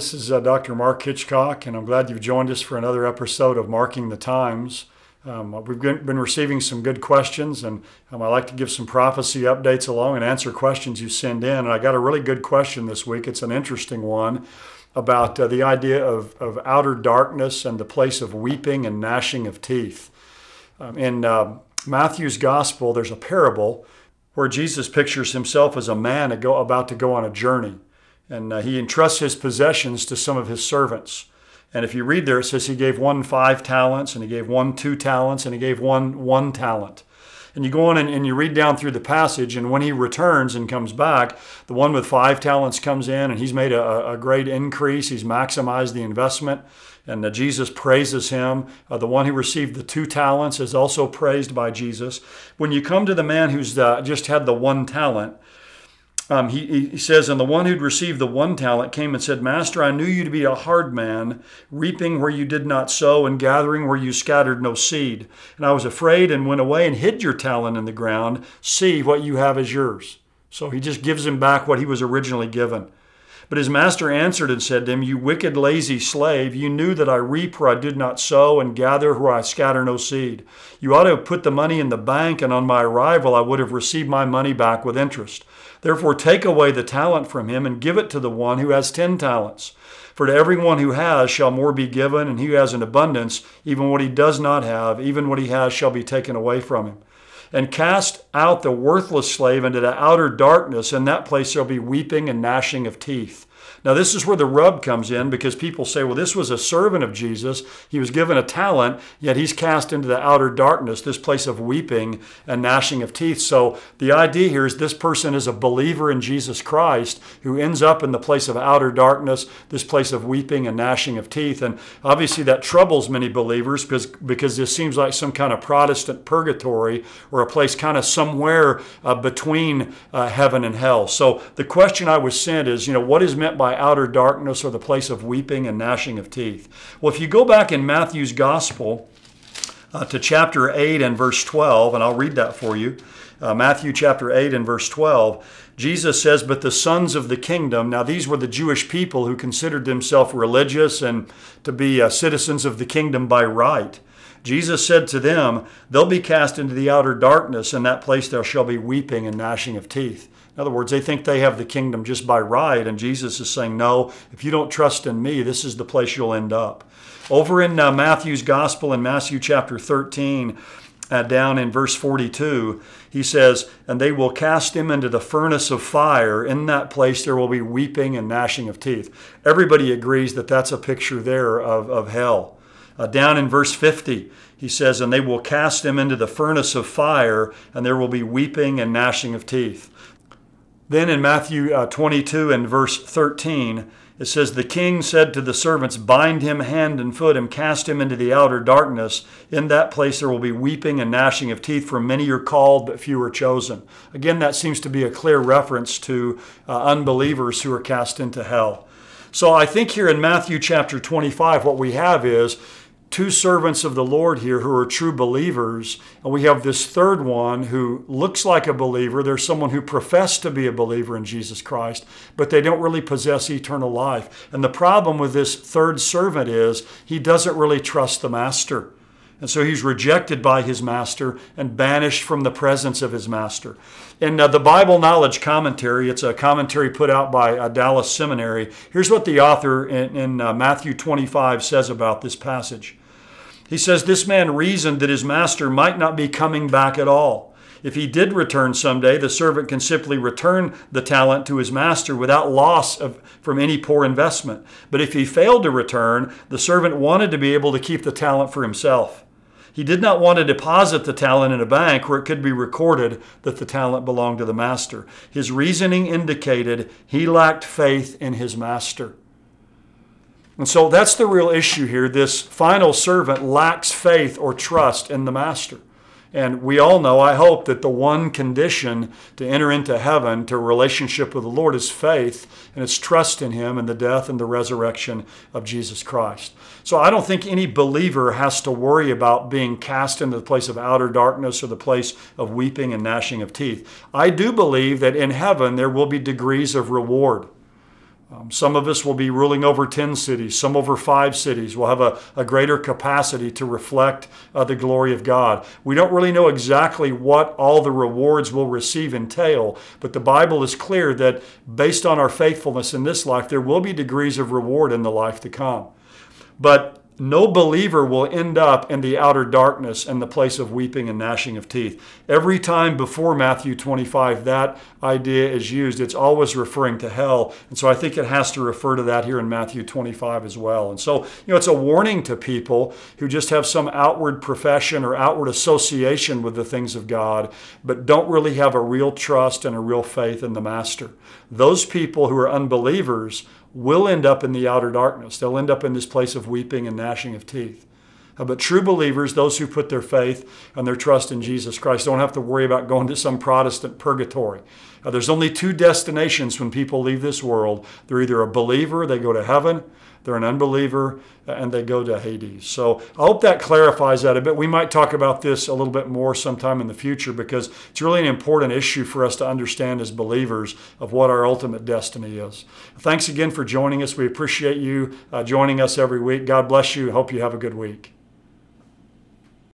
This is Dr. Mark Hitchcock, and I'm glad you've joined us for another episode of Marking the Times. We've been receiving some good questions, and I like to give some prophecy updates along and answer questions you send in. And I got a really good question this week. It's an interesting one about the idea of outer darkness and the place of weeping and gnashing of teeth. In Matthew's Gospel, there's a parable where Jesus pictures himself as a man about to go on a journey. And he entrusts his possessions to some of his servants. And if you read there, it says he gave one 5 talents, and he gave one 2 talents, and he gave one 1 talent. And you go on and you read down through the passage, and when he returns and comes back, the one with 5 talents comes in, and he's made a great increase. He's maximized the investment, and Jesus praises him. The one who received the 2 talents is also praised by Jesus. When you come to the man who's just had the 1 talent, he says, and the one who'd received the 1 talent came and said, Master, I knew you to be a hard man, reaping where you did not sow and gathering where you scattered no seed. And I was afraid and went away and hid your talent in the ground. See, what you have is yours. So he just gives him back what he was originally given. But his master answered and said to him, You wicked, lazy slave, you knew that I reap where I did not sow and gather where I scatter no seed. You ought to have put the money in the bank, and on my arrival I would have received my money back with interest. Therefore take away the talent from him and give it to the one who has 10 talents. For to everyone who has shall more be given, and he who has an abundance, even what he does not have, even what he has shall be taken away from him. And cast out the worthless slave into the outer darkness. In that place there will be weeping and gnashing of teeth. Now this is where the rub comes in, because people say, well, this was a servant of Jesus. He was given a talent, yet he's cast into the outer darkness, this place of weeping and gnashing of teeth. So the idea here is this person is a believer in Jesus Christ who ends up in the place of outer darkness, this place of weeping and gnashing of teeth. And obviously that troubles many believers because this seems like some kind of Protestant purgatory, or a place kind of somewhere between heaven and hell. So the question I was sent is, what is meant by outer darkness, or the place of weeping and gnashing of teeth? Well, if you go back in Matthew's Gospel to chapter 8 and verse 12, and I'll read that for you. Matthew chapter 8 and verse 12, Jesus says, But the sons of the kingdom, now these were the Jewish people who considered themselves religious and to be citizens of the kingdom by right. Jesus said to them, They'll be cast into the outer darkness, in that place there shall be weeping and gnashing of teeth. In other words, they think they have the kingdom just by right, and Jesus is saying, no, if you don't trust in me, this is the place you'll end up. Over in Matthew's Gospel, in Matthew chapter 13, down in verse 42, he says, And they will cast him into the furnace of fire. In that place there will be weeping and gnashing of teeth. Everybody agrees that that's a picture there of hell. Down in verse 50, he says, And they will cast him into the furnace of fire, and there will be weeping and gnashing of teeth. Then in Matthew 22 and verse 13, it says, The king said to the servants, Bind him hand and foot and cast him into the outer darkness. In that place there will be weeping and gnashing of teeth, for many are called, but few are chosen. Again, that seems to be a clear reference to unbelievers who are cast into hell. So I think here in Matthew chapter 25, what we have is 2 servants of the Lord here who are true believers, and we have this third one who looks like a believer. There's someone who professed to be a believer in Jesus Christ, but they don't really possess eternal life. And the problem with this third servant is he doesn't really trust the master. And so he's rejected by his master and banished from the presence of his master. In the Bible Knowledge Commentary, it's a commentary put out by Dallas Seminary. Here's what the author in Matthew 25 says about this passage. He says, This man reasoned that his master might not be coming back at all. If he did return someday, the servant can simply return the talent to his master without loss from any poor investment. But if he failed to return, the servant wanted to be able to keep the talent for himself. He did not want to deposit the talent in a bank where it could be recorded that the talent belonged to the master. His reasoning indicated he lacked faith in his master. And so that's the real issue here. This final servant lacks faith or trust in the master. And we all know, I hope, that the one condition to enter into heaven, to a relationship with the Lord, is faith, and it's trust in Him and the death and the resurrection of Jesus Christ. So I don't think any believer has to worry about being cast into the place of outer darkness or the place of weeping and gnashing of teeth. I do believe that in heaven there will be degrees of reward. Some of us will be ruling over 10 cities, some over 5 cities. We'll have a greater capacity to reflect the glory of God. We don't really know exactly what all the rewards we'll receive entail, but the Bible is clear that based on our faithfulness in this life, there will be degrees of reward in the life to come. But no believer will end up in the outer darkness and the place of weeping and gnashing of teeth. Every time before Matthew 25 that idea is used, it's always referring to hell. And so I think it has to refer to that here in Matthew 25 as well. And so, it's a warning to people who just have some outward profession or outward association with the things of God, but don't really have a real trust and a real faith in the Master. Those people who are unbelievers will end up in the outer darkness. They'll end up in this place of weeping and gnashing of teeth. But true believers, those who put their faith and their trust in Jesus Christ, don't have to worry about going to some Protestant purgatory. There's only 2 destinations when people leave this world. They're either a believer, they go to heaven, they're an unbeliever, and they go to Hades. So I hope that clarifies that a bit. We might talk about this a little bit more sometime in the future because it's really an important issue for us to understand as believers of what our ultimate destiny is. Thanks again for joining us. We appreciate you joining us every week. God bless you. Hope you have a good week.